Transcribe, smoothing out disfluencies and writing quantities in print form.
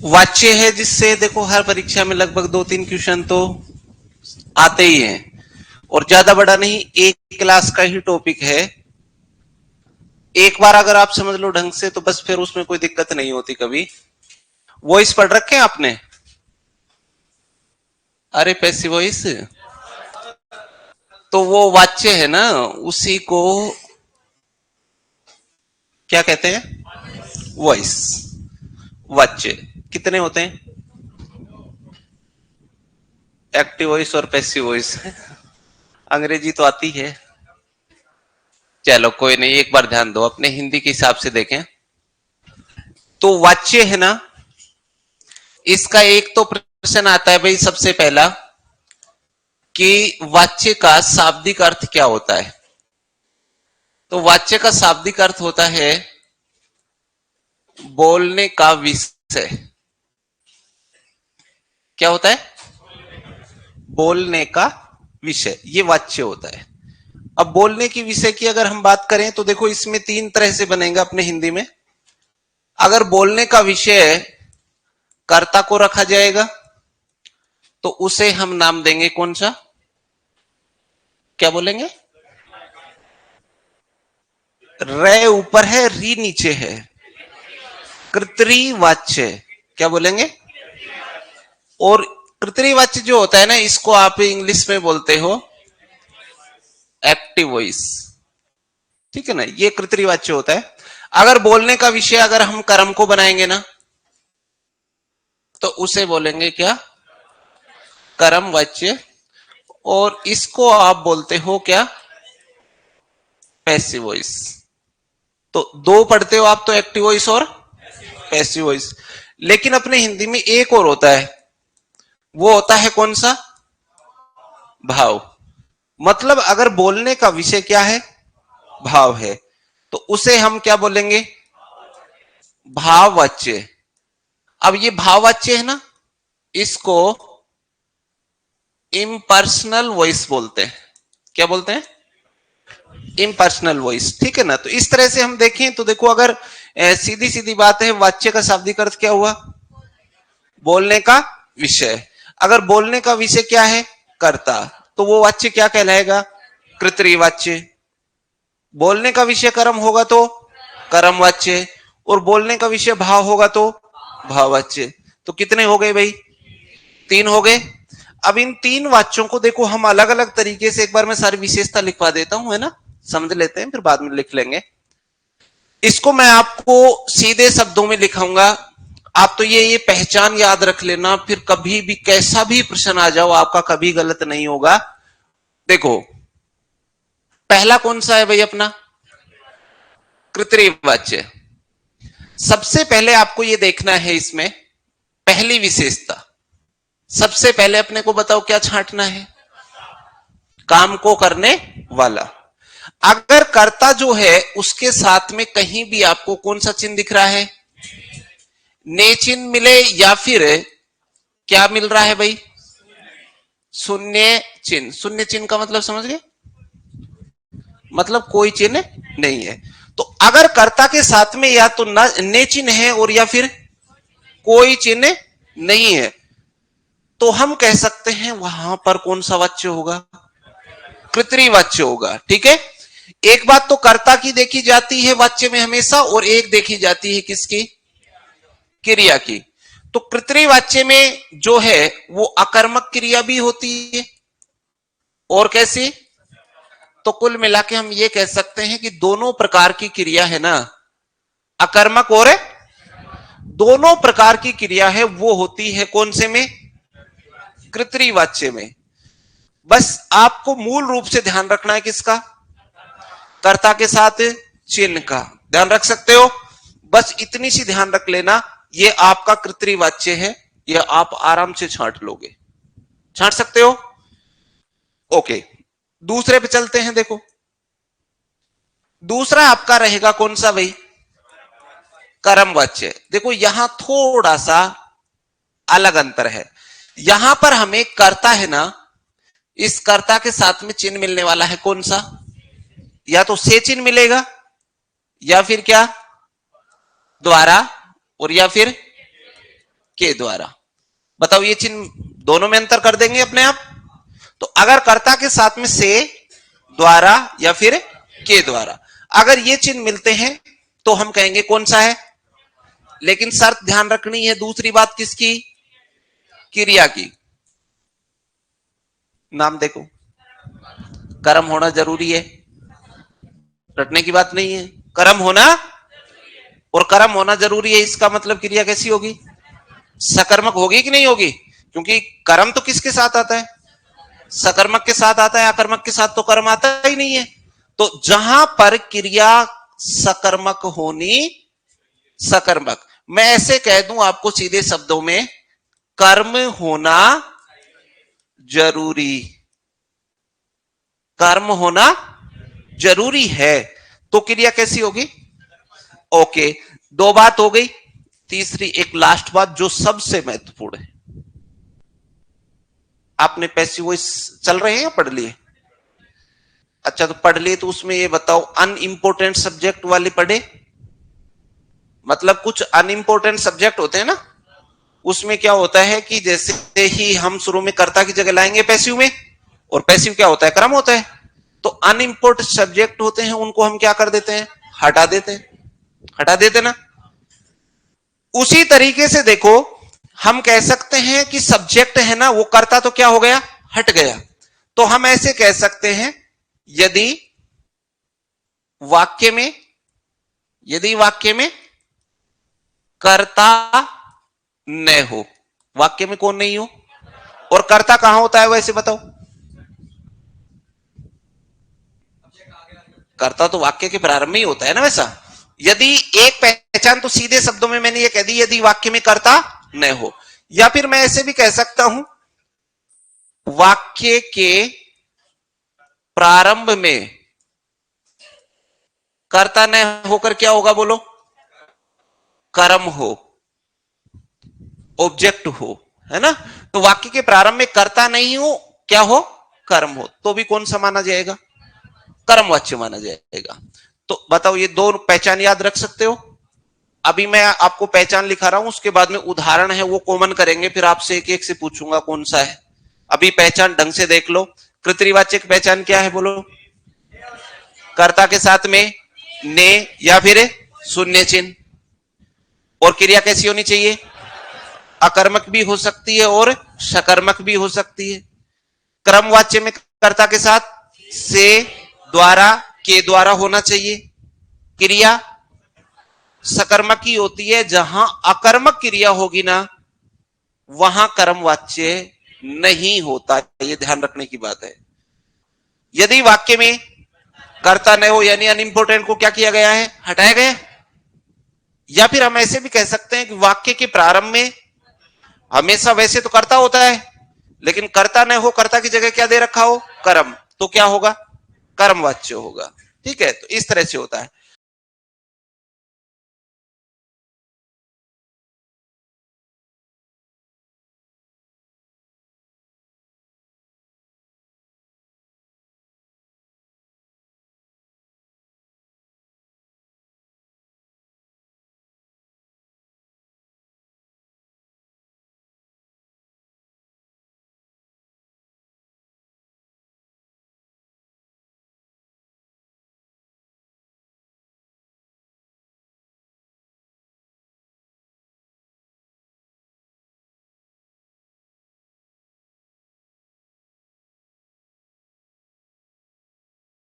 वाच्य है जिससे देखो हर परीक्षा में लगभग 2-3 क्वेश्चन तो आते ही हैं, और ज्यादा बड़ा नहीं, एक क्लास का ही टॉपिक है। एक बार अगर आप समझ लो ढंग से तो बस फिर उसमें कोई दिक्कत नहीं होती कभी। वॉइस पढ़ रखे हैं आपने? अरे पैसिव वॉइस तो वो वाच्य है ना, उसी को क्या कहते हैं? वॉइस। वाच्य कितने होते हैं? एक्टिव वॉइस और पैसिव वॉइस। अंग्रेजी तो आती है, चलो कोई नहीं, एक बार ध्यान दो, अपने हिंदी के हिसाब से देखें। तो वाच्य है ना, इसका एक तो प्रश्न आता है भाई सबसे पहला कि वाच्य का शाब्दिक अर्थ क्या होता है। तो वाच्य का शाब्दिक अर्थ होता है बोलने का विषय। क्या होता है? बोलने का विषय, ये वाच्य होता है। अब बोलने की विषय की अगर हम बात करें तो देखो इसमें 3 तरह से बनेगा अपने हिंदी में। अगर बोलने का विषय कर्ता को रखा जाएगा तो उसे हम नाम देंगे कौन सा? क्या बोलेंगे? रे ऊपर है, री नीचे है, कृत्रिवाच्य। क्या बोलेंगे? और कृत्रिवाच्य जो होता है ना, इसको आप इंग्लिश में बोलते हो एक्टिव वॉइस। ठीक है ना, ये कृत्रिवाच्य होता है। अगर बोलने का विषय अगर हम कर्म को बनाएंगे ना तो उसे बोलेंगे क्या? कर्म वाच्य। और इसको आप बोलते हो क्या? Passive voice. तो दो पढ़ते हो आप तो, एक्टिव वॉइस और पैसिव वॉइस। लेकिन अपने हिंदी में एक और होता है, वो होता है कौन सा? भाव। मतलब अगर बोलने का विषय क्या है? भाव है, तो उसे हम क्या बोलेंगे? भाववाच्य। अब ये भाववाच्य है ना, इसको इम्पर्सनल वॉइस बोलते हैं। क्या बोलते हैं? Impersonal voice. ठीक है ना, तो इस तरह से हम देखें तो देखो, अगर सीधी सीधी बात है, वाच्य का शाब्दिक अर्थ क्या हुआ? बोलने का विषय। अगर बोलने का विषय क्या है? कर्ता, तो वो वाच्य क्या कहलाएगा? कृत्रिवाच्य। बोलने का विषय कर्म होगा तो कर्म वाच्य, और बोलने का विषय भाव होगा तो भाववाच्य। तो कितने हो गए भाई? 3 हो गए। अब इन 3 वाच्यों को देखो हम अलग अलग तरीके से, एक बार मैं सारी विशेषता लिखवा देता हूं, है ना, समझ लेते हैं, फिर बाद में लिख लेंगे। इसको मैं आपको सीधे शब्दों में लिखाऊंगा, आप तो ये पहचान याद रख लेना, फिर कभी भी कैसा भी प्रश्न आ जाओ आपका कभी गलत नहीं होगा। देखो पहला कौन सा है भाई अपना? कृत्रिवाच्य। सबसे पहले आपको ये देखना है इसमें पहली विशेषता। सबसे पहले अपने को बताओ क्या छांटना है? काम को करने वाला। अगर कर्ता जो है उसके साथ में कहीं भी आपको कौन सा चिन्ह दिख रहा है? ने चिन्ह मिले, या फिर क्या मिल रहा है भाई? शून्य चिन्ह। शून्य चिन्ह का मतलब समझ गए? मतलब कोई चिन्ह नहीं है। तो अगर कर्ता के साथ में या तो ने चिन्ह है और या फिर कोई चिन्ह नहीं है, तो हम कह सकते हैं वहां पर कौन सा वाच्य होगा? कृत्रिवाच्य होगा। ठीक है, एक बात तो कर्ता की देखी जाती है वाच्य में हमेशा, और एक देखी जाती है किसकी? क्रिया की। तो कृत्रिवाच्य में जो है वो अकर्मक क्रिया भी होती है, और कैसी? तो कुल मिला के हम ये कह सकते हैं कि दोनों प्रकार की क्रिया है ना, अकर्मक और दोनों प्रकार की क्रिया है वो होती है कौन से में? कृत्रिवाच्य में। बस आपको मूल रूप से ध्यान रखना है किसका? कर्ता के साथ चिन्ह का ध्यान रख सकते हो। बस इतनी सी ध्यान रख लेना, ये आपका कृत्रिवाच्य है, ये आप आराम से छांट लोगे, छांट सकते हो। ओके, दूसरे पे चलते हैं। देखो दूसरा आपका रहेगा कौन सा भाई? कर्मवाच्य। देखो यहां थोड़ा सा अलग अंतर है। यहां पर हमें कर्ता है ना, इस कर्ता के साथ में चिन्ह मिलने वाला है कौन सा? या तो से चिन्ह मिलेगा, या फिर क्या? द्वारा, और या फिर के द्वारा। बताओ ये चिन्ह दोनों में अंतर कर देंगे अपने आप। तो अगर कर्ता के साथ में से, द्वारा या फिर के द्वारा, अगर ये चिन्ह मिलते हैं तो हम कहेंगे कौन सा है। लेकिन शर्त ध्यान रखनी है दूसरी बात किसकी, क्रिया की। नाम देखो, कर्म होना जरूरी है, रटने की बात नहीं है, कर्म होना, और कर्म होना जरूरी है, इसका मतलब क्रिया कैसी होगी, सकर्मक होगी कि नहीं होगी। क्योंकि कर्म तो किसके साथ आता है, सकर्मक के साथ आता है, अकर्मक के साथ तो कर्म आता ही नहीं है। तो जहां पर क्रिया सकर्मक होनी, सकर्मक, मैं ऐसे कह दूं आपको सीधे शब्दों में, कर्म होना जरूरी, कर्म होना जरूरी है, तो क्रिया कैसी होगी, ओके। दो बात हो गई, तीसरी एक लास्ट बात जो सबसे महत्वपूर्ण है। आपने पैसिव वॉइस चल रहे हैं या पढ़ लिए, अच्छा तो पढ़ लिए, तो उसमें ये बताओ अनइंपोर्टेंट सब्जेक्ट वाले पढ़े, मतलब कुछ अनइंपोर्टेंट सब्जेक्ट होते हैं ना, उसमें क्या होता है कि जैसे ही हम शुरू में कर्ता की जगह लाएंगे पैसिव में, और पैसिव क्या होता है, कर्म होता है, तो अनइंपोर्टेंट सब्जेक्ट होते हैं उनको हम क्या कर देते हैं, हटा देते हैं, हटा देते ना। उसी तरीके से देखो, हम कह सकते हैं कि सब्जेक्ट है ना वो कर्ता तो क्या हो गया, हट गया। तो हम ऐसे कह सकते हैं, यदि वाक्य में कर्ता न हो, वाक्य में कौन नहीं हो, और कर्ता कहां होता है वैसे बताओ, कर्ता तो वाक्य के प्रारंभ में ही होता है ना वैसा। यदि एक पहचान तो सीधे शब्दों में मैंने ये कह दी, यदि वाक्य में कर्ता न हो, या फिर मैं ऐसे भी कह सकता हूं, वाक्य के प्रारंभ में कर्ता न होकर क्या होगा बोलो, कर्म हो, ऑब्जेक्ट हो, है ना। तो वाक्य के प्रारंभ में कर्ता नहीं हो, क्या हो, कर्म हो, तो भी कौन सा माना जाएगा, कर्मवाच्य माना जाएगा। तो बताओ ये दो पहचान याद रख सकते हो। अभी मैं आपको पहचान लिखा रहा हूं, उसके बाद में उदाहरण है वो कॉमन करेंगे, फिर आपसे एक एक से पूछूंगा कौन सा है। अभी पहचान ढंग से देख लो। कृतवाच्य पहचान क्या है बोलो, कर्ता के साथ में ने या फिर शून्य चिन्ह, और क्रिया कैसी होनी चाहिए, अकर्मक भी हो सकती है और सकर्मक भी हो सकती है। क्रमवाच्य में कर्ता के साथ से, द्वारा, के द्वारा होना चाहिए। क्रिया सकर्मक ही होती है, जहां अकर्मक क्रिया होगी ना वहां कर्मवाच्य नहीं होता, ये ध्यान रखने की बात है। यदि वाक्य में कर्ता न हो यानी अनइंपोर्टेंट को क्या किया गया है, हटाया गया। या फिर हम ऐसे भी कह सकते हैं कि वाक्य के प्रारंभ में हमेशा वैसे तो कर्ता होता है, लेकिन कर्ता न हो, कर्ता की जगह क्या दे रखा हो, कर्म, तो क्या होगा, कर्मवाच्य होगा। ठीक है, तो इस तरह से होता है।